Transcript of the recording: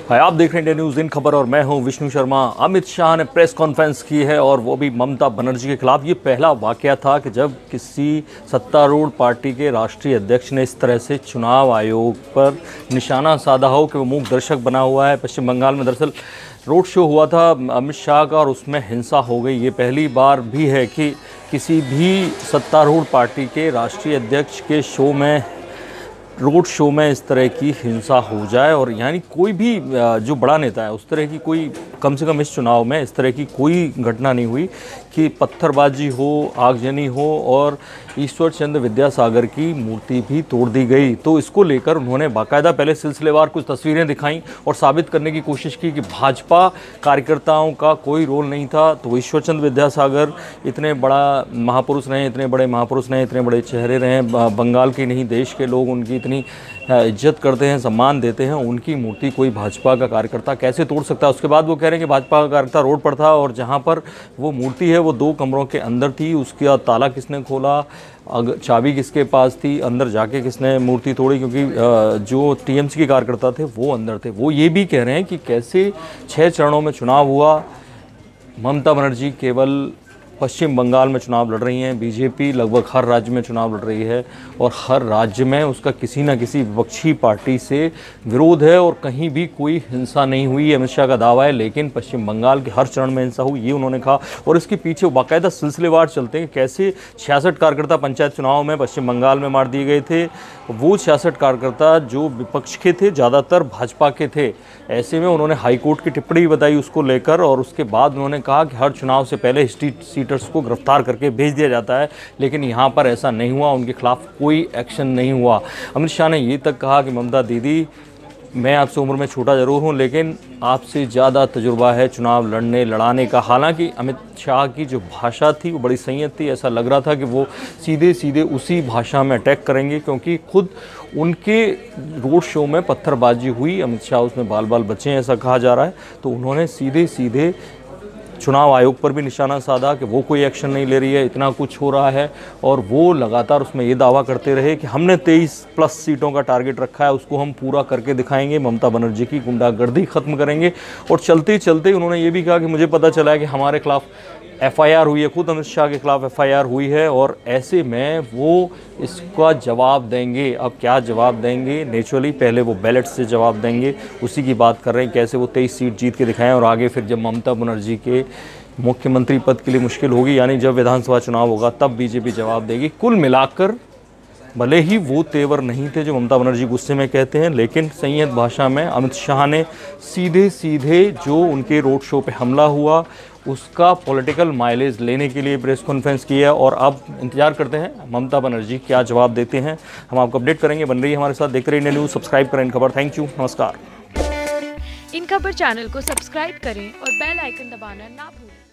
हाय, आप देख रहे हैं इंडिया न्यूज़ इन खबर और मैं हूं विष्णु शर्मा। अमित शाह ने प्रेस कॉन्फ्रेंस की है और वो भी ममता बनर्जी के खिलाफ। ये पहला वाकया था कि जब किसी सत्तारूढ़ पार्टी के राष्ट्रीय अध्यक्ष ने इस तरह से चुनाव आयोग पर निशाना साधा हो कि वो मूक दर्शक बना हुआ है। पश्चिम बंगाल में दरअसल रोड शो हुआ था अमित शाह का और उसमें हिंसा हो गई। ये पहली बार भी है कि किसी भी सत्तारूढ़ पार्टी के राष्ट्रीय अध्यक्ष के रोड शो में इस तरह की हिंसा हो जाए। और यानी कोई भी जो बड़ा नेता है उस तरह की कोई, कम से कम इस चुनाव में इस तरह की कोई घटना नहीं हुई कि पत्थरबाजी हो, आगजनी हो और ईश्वर चंद्र विद्यासागर की मूर्ति भी तोड़ दी गई। तो इसको लेकर उन्होंने बाकायदा पहले सिलसिलेवार कुछ तस्वीरें दिखाईं और साबित करने की कोशिश की कि भाजपा कार्यकर्ताओं का कोई रोल नहीं था। तो ईश्वर चंद्र विद्यासागर इतने बड़ा महापुरुष रहे, इतने बड़े महापुरुष रहे, इतने बड़े चेहरे रहे, बंगाल के नहीं देश के लोग उनकी इतनी इज्जत करते हैं, सम्मान देते हैं, उनकी मूर्ति कोई भाजपा का कार्यकर्ता कैसे तोड़ सकता है। उसके बाद वो कह रहे हैं कि भाजपा का कार्यकर्ता रोड पर था और जहाँ पर वो मूर्ति है वो 2 कमरों के अंदर थी। उसका ताला किसने खोला, चाबी किसके पास थी, अंदर जाके किसने मूर्ति तोड़ी, क्योंकि जो टीएमसी के कार्यकर्ता थे वो अंदर थे। वो ये भी कह रहे हैं कि कैसे 6 चरणों में चुनाव हुआ। ममता बनर्जी केवल पश्चिम बंगाल में चुनाव लड़ रही हैं, बीजेपी लगभग हर राज्य में चुनाव लड़ रही है और हर राज्य में उसका किसी न किसी विपक्षी पार्टी से विरोध है और कहीं भी कोई हिंसा नहीं हुई, अमित शाह का दावा है। लेकिन पश्चिम बंगाल के हर चरण में हिंसा हुई, ये उन्होंने कहा। और इसके पीछे बाकायदा सिलसिलेवार चलते हैं कैसे 66 कार्यकर्ता पंचायत चुनाव में पश्चिम बंगाल में मार दिए गए थे। वो 66 कार्यकर्ता जो विपक्ष के थे, ज़्यादातर भाजपा के थे। ऐसे में उन्होंने हाईकोर्ट की टिप्पणी बताई उसको लेकर और उसके बाद उन्होंने कहा कि हर चुनाव से पहले सीटर्स को गिरफ्तार करके भेज दिया जाता है, लेकिन यहाँ पर ऐसा नहीं हुआ, उनके खिलाफ कोई एक्शन नहीं हुआ। अमित शाह ने ये तक कहा कि ममता दीदी, मैं आपसे उम्र में छोटा ज़रूर हूँ लेकिन आपसे ज़्यादा तजुर्बा है चुनाव लड़ाने का। हालांकि अमित शाह की जो भाषा थी वो बड़ी संयत थी। ऐसा लग रहा था कि वो सीधे सीधे उसी भाषा में अटैक करेंगे, क्योंकि खुद उनके रोड शो में पत्थरबाजी हुई, अमित शाह उसमें बाल बाल बचे हैं ऐसा कहा जा रहा है। तो उन्होंने सीधे सीधे चुनाव आयोग पर भी निशाना साधा कि वो कोई एक्शन नहीं ले रही है, इतना कुछ हो रहा है। और वो लगातार उसमें ये दावा करते रहे कि हमने 23+ सीटों का टारगेट रखा है, उसको हम पूरा करके दिखाएंगे, ममता बनर्जी की गुंडागर्दी ख़त्म करेंगे। और चलते चलते उन्होंने ये भी कहा कि मुझे पता चला है कि हमारे खिलाफ FIR हुई है, खुद अमित शाह के खिलाफ FIR हुई है और ऐसे में वो इसका जवाब देंगे। अब क्या जवाब देंगे, नेचुरली पहले वो बैलेट से जवाब देंगे, उसी की बात कर रहे हैं कैसे वो 23 सीट जीत के दिखाएं और आगे फिर जब ममता बनर्जी के मुख्यमंत्री पद के लिए मुश्किल होगी, यानी जब विधानसभा चुनाव होगा, तब बीजेपी जवाब देगी। कुल मिलाकर भले ही वो तेवर नहीं थे जो ममता बनर्जी गुस्से में कहते हैं, लेकिन संयत भाषा में अमित शाह ने सीधे सीधे जो उनके रोड शो पे हमला हुआ उसका पॉलिटिकल माइलेज लेने के लिए प्रेस कॉन्फ्रेंस की है। और अब इंतजार करते हैं ममता बनर्जी क्या जवाब देते हैं। हम आपको अपडेट करेंगे। बन रही है हमारे साथ, देखते रहिए इंडिया न्यूज़, सब्सक्राइब करें इन खबर। थैंक यू, नमस्कार। इन खबर चैनल को सब्सक्राइब करें और बेल आइकन दबाना ना भूलें।